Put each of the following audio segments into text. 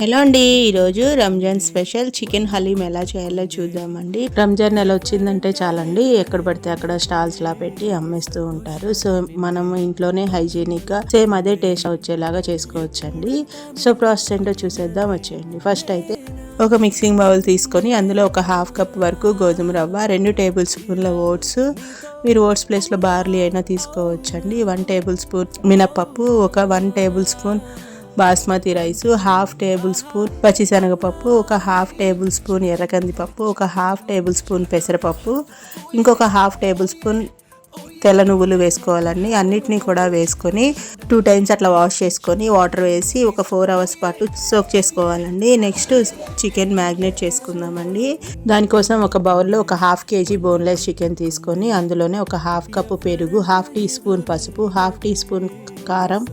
Hello అండి, ఈరోజు Ramzan special chicken haleem ఎలా చేయాలో చూద్దామండి. రంజాన్ నెల వచ్చిందంటే చాలండి, ఎక్కడ పడితే అక్కడ స్టాల్స్ లా పెట్టి అమ్మేస్తూ ఉంటారు. సో మనం ఇంట్లోనే హైజీనిక్ గా సేమ్ అదే టేస్ట్ వచ్చేలాగా చేసుకోవచ్చండి. సో ప్రాసెస్ ఏంటో చూసేద్దాం, వచ్చేయండి. ఫస్ట్ అయితే ఒక మిక్సింగ్ బౌల్ తీసుకొని అందులో ఒక హాఫ్ కప్ వరకు గోధుమ రవ్వ, 2 టేబుల్ స్పూన్ల ఓట్స్, మీరు ఓట్స్ ప్లేస్లో బార్లీ అయినా తీసుకోవచ్చండి. 1 టేబుల్ స్పూన్ మినప్పప్పు, ఒక 1 table spoon basmati rice, half table spoon పచ్చిశనగపప్పు, ఒక హాఫ్ టేబుల్ స్పూన్ ఎర్రకందిపప్పు, ఒక హాఫ్ టేబుల్ స్పూన్ పెసరపప్పు, ఇంకొక హాఫ్ టేబుల్ స్పూన్ తెల్ల నువ్వులు వేసుకోవాలండి. అన్నిటినీ కూడా వేసుకొని 2 టైమ్స్ అట్లా వాష్ చేసుకొని వాటర్ వేసి ఒక 4 అవర్స్ పాటు సోక్ చేసుకోవాలండి. నెక్స్ట్ చికెన్ మ్యాగ్నేట్ చేసుకుందామండి. దానికోసం ఒక బౌల్లో ఒక హాఫ్ కేజీ బోన్లెస్ చికెన్ తీసుకొని అందులోనే ఒక హాఫ్ కప్పు పెరుగు, హాఫ్ టీ స్పూన్ పసుపు, హాఫ్ టీ స్పూన్ కారం,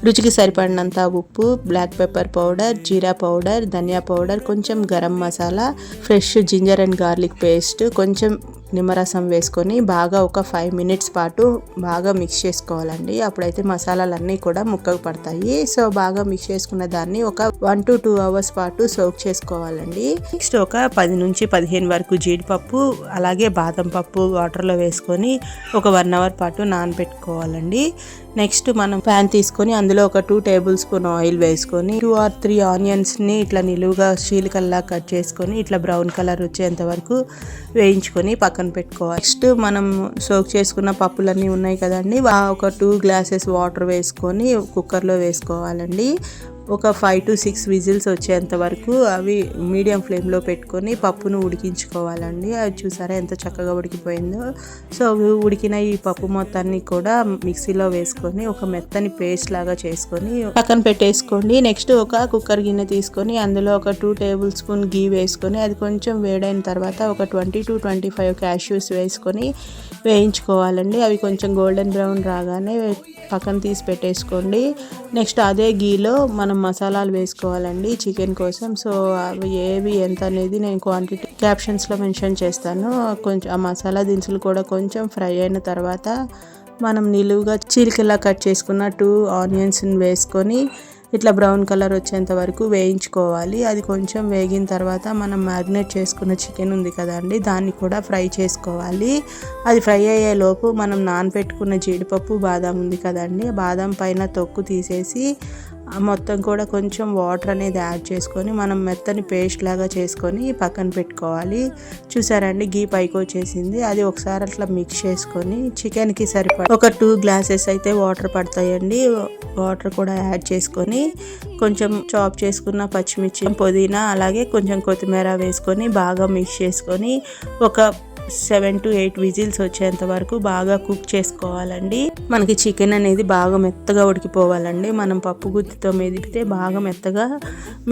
రుచికి సరిపడినంత ఉప్పు, black pepper powder, jeera powder, dhania powder, కొంచెం garam masala, fresh ginger and garlic paste, కొంచెం నిమ్మరసం వేసుకొని బాగా ఒక 5 మినిట్స్ పాటు బాగా మిక్స్ చేసుకోవాలండి. అప్పుడైతే మసాలాలన్నీ కూడా ముక్కకు పడతాయి. సో బాగా మిక్స్ చేసుకున్న దాన్ని ఒక 1 to 2 అవర్స్ పాటు సోక్ చేసుకోవాలండి. నెక్స్ట్ ఒక 10 నుంచి 15 వరకు జీడిపప్పు అలాగే బాదం పప్పు వాటర్లో వేసుకొని ఒక 1 అవర్ పాటు నానబెట్టుకోవాలండి. నెక్స్ట్ మనం ప్యాన్ తీసుకొని అందులో ఒక 2 టేబుల్ స్పూన్ ఆయిల్ వేసుకొని 2 or 3 ఆనియన్స్ని ఇట్లా నిలువుగా చీలికల్లా కట్ చేసుకొని ఇట్లా బ్రౌన్ కలర్ వచ్చేంత వరకు వేయించుకొని పక్కన పెట్టుకోవాలి. నెక్స్ట్ మనం సోక్ చేసుకున్న పప్పులన్నీ ఉన్నాయి కదండి, ఒక 2 గ్లాసెస్ వాటర్ వేసుకొని కుక్కర్లో వేసుకోవాలండి. ఒక 5 to 6 విజిల్స్ వచ్చేంత వరకు అవి మీడియం ఫ్లేమ్లో పెట్టుకొని పప్పును ఉడికించుకోవాలండి. అది చూసారా ఎంత చక్కగా ఉడికిపోయిందో. సో ఉడికిన ఈ పప్పు మొత్తాన్ని కూడా మిక్సీలో వేసుకొని ఒక మెత్తని పేస్ట్ లాగా చేసుకొని పక్కన పెట్టేసుకోండి. నెక్స్ట్ ఒక కుక్కర్ గిన్నె తీసుకొని అందులో ఒక 2 టేబుల్ స్పూన్ గీ వేసుకొని అది కొంచెం వేడైన తర్వాత ఒక 20 to 25 క్యాష్యూస్ వేసుకొని వేయించుకోవాలండి. అవి కొంచెం గోల్డెన్ బ్రౌన్ రాగానే పక్కన తీసి పెట్టేసుకోండి. నెక్స్ట్ అదే గీలో మనం మసాలాలు వేసుకోవాలండి చికెన్ కోసం. సో అవి ఏవి ఎంత అనేది నేను క్వాంటిటీ క్యాప్షన్స్లో మెన్షన్ చేస్తాను. కొంచెం ఆ మసాలా దినుసులు కూడా కొంచెం ఫ్రై అయిన తర్వాత మనం నిలువుగా చీలికలా కట్ చేసుకున్న 2 ఆనియన్స్ని వేసుకొని ఇట్లా బ్రౌన్ కలర్ వచ్చేంత వరకు వేయించుకోవాలి. అది కొంచెం వేగిన తర్వాత మనం మ్యారినేట్ చేసుకున్న చికెన్ ఉంది కదండి, దాన్ని కూడా ఫ్రై చేసుకోవాలి. అది ఫ్రై అయ్యే లోపు మనం నానబెట్టుకున్న జీడిపప్పు బాదం ఉంది కదండి, బాదం పైన తొక్కు తీసేసి మొత్తం కూడా కొంచెం వాటర్ అనేది యాడ్ చేసుకొని మనం మెత్తని పేస్ట్ లాగా చేసుకొని పక్కన పెట్టుకోవాలి. చూసారండి గీ పైకి వచ్చేసింది. అది ఒకసారి అట్లా మిక్స్ చేసుకొని చికెన్కి సరిపడ ఒక 2 గ్లాసెస్ అయితే వాటర్ పడతాయండి. వాటర్ కూడా యాడ్ చేసుకొని కొంచెం చాప్ చేసుకున్న పచ్చిమిర్చి, పుదీనా అలాగే కొంచెం కొత్తిమీర వేసుకొని బాగా మిక్స్ చేసుకొని ఒక 7 to 8 విజిల్స్ వచ్చేంత వరకు బాగా కుక్ చేసుకోవాలండి. మనకి చికెన్ అనేది బాగా మెత్తగా ఉడికిపోవాలండి. మనం పప్పు గుత్తితో మెదిపితే బాగా మెత్తగా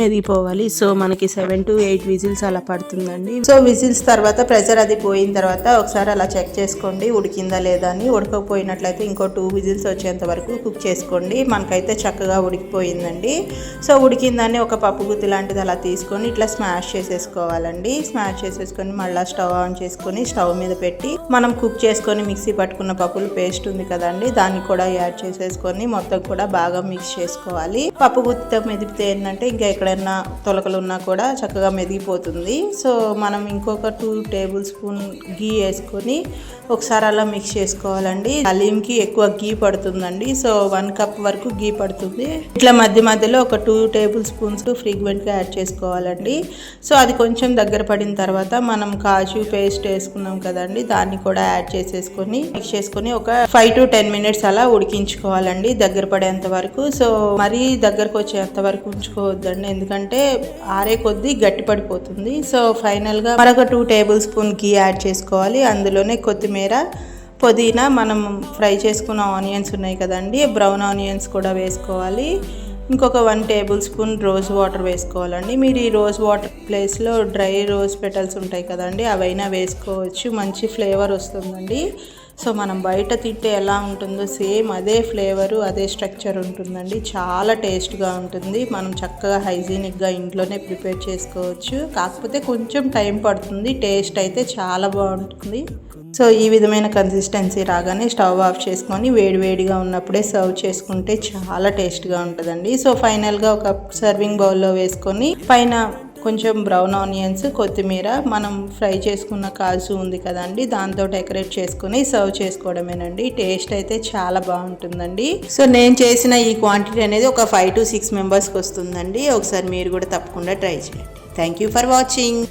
మెదిగిపోవాలి. సో మనకి 7 to 8 విజిల్స్ అలా పడుతుందండి. సో విజిల్స్ తర్వాత ప్రెషర్ అది పోయిన తర్వాత ఒకసారి అలా చెక్ చేసుకోండి ఉడికిందా లేదా అని. ఉడకపోయినట్లయితే ఇంకో 2 విజిల్స్ వచ్చేంత వరకు కుక్ చేసుకోండి. మనకైతే చక్కగా ఉడికిపోయిందండి. సో ఉడికిందాన్ని ఒక పప్పు గుత్తి లాంటిది అలా తీసుకొని ఇట్లా స్మాష్ చేసేసుకోవాలండి. స్మాష్ చేసేసుకొని మళ్ళీ స్టవ్ ఆన్ చేసుకొని స్టవ్ మీద పెట్టి మనం కుక్ చేసుకొని మిక్సీ పట్టుకున్న పప్పుల పేస్ట్ ఉంది కదండి, దాన్ని కూడా యాడ్ చేసేసుకొని మొత్తం కూడా బాగా మిక్స్ చేసుకోవాలి. పప్పు గుత్తితో మెదిపితే ఏంటంటే ఇంకా ఎక్కడైనా తొలకలు ఉన్నా కూడా చక్కగా మెదిగిపోతుంది. సో మనం ఇంకొక 2 టేబుల్ స్పూన్ గీ వేసుకొని ఒకసారి అలా మిక్స్ చేసుకోవాలండి. హలీంకి ఎక్కువ గీ పడుతుందండి. సో 1 కప్ వరకు గీ పడుతుంది. ఇట్లా మధ్య మధ్యలో ఒక 2 టేబుల్ స్పూన్స్ ఫ్రీక్వెంట్గా యాడ్ చేసుకోవాలండి. సో అది కొంచెం దగ్గర పడిన తర్వాత మనం కాజు పేస్ట్ వేసుకున్నాం కదండి, దాన్ని కూడా యాడ్ చేసేసుకొని మిక్స్ చేసుకొని ఒక 5 to 10 మినిట్స్ అలా ఉడికించుకోవాలండి దగ్గర పడేంత వరకు. సో మరీ దగ్గరకు వచ్చేంత వరకు ఉంచుకోవద్దండి, ఎందుకంటే ఆరే కొద్దీ గట్టి పడిపోతుంది. సో ఫైనల్గా మరొక 2 టేబుల్ స్పూన్ గీ యాడ్ చేసుకోవాలి. అందులోనే కొత్తిమీర, పుదీనా, మనం ఫ్రై చేసుకున్న ఆనియన్స్ ఉన్నాయి కదండి, బ్రౌన్ ఆనియన్స్ కూడా వేసుకోవాలి. ఇంకొక 1 టేబుల్ స్పూన్ రోజ్ వాటర్ వేసుకోవాలండి. మీరు ఈ రోజ్ వాటర్ ప్లేస్లో డ్రై రోజ్ పెటల్స్ ఉంటాయి కదండి, అవైనా వేసుకోవచ్చు. మంచి ఫ్లేవర్ వస్తుందండి. సో మనం బయట తింటే ఎలా ఉంటుందో సేమ్ అదే ఫ్లేవరు అదే స్ట్రక్చర్ ఉంటుందండి. చాలా టేస్ట్గా ఉంటుంది. మనం చక్కగా హైజీనిక్గా ఇంట్లోనే ప్రిపేర్ చేసుకోవచ్చు. కాకపోతే కొంచెం టైం పడుతుంది. టేస్ట్ అయితే చాలా బాగుంటుంది. సో ఈ విధమైన కన్సిస్టెన్సీ రాగానే స్టవ్ ఆఫ్ చేసుకొని వేడివేడిగా ఉన్నప్పుడే సర్వ్ చేసుకుంటే చాలా టేస్ట్గా ఉంటుందండి. సో ఫైనల్గా ఒక సర్వింగ్ బౌల్లో వేసుకొని పైన కొంచెం బ్రౌన్ ఆనియన్స్, కొత్తిమీర, మనం ఫ్రై చేసుకున్న కాజు ఉంది కదండి, దాంతో డెకరేట్ చేసుకుని సర్వ్ చేసుకోవడమేనండి. టేస్ట్ అయితే చాలా బాగుంటుందండి. సో నేను చేసిన ఈ క్వాంటిటీ అనేది ఒక 5 to 6 మెంబర్స్కి వస్తుందండి. ఒకసారి మీరు కూడా తప్పకుండా ట్రై చేయండి. Thank you for watching.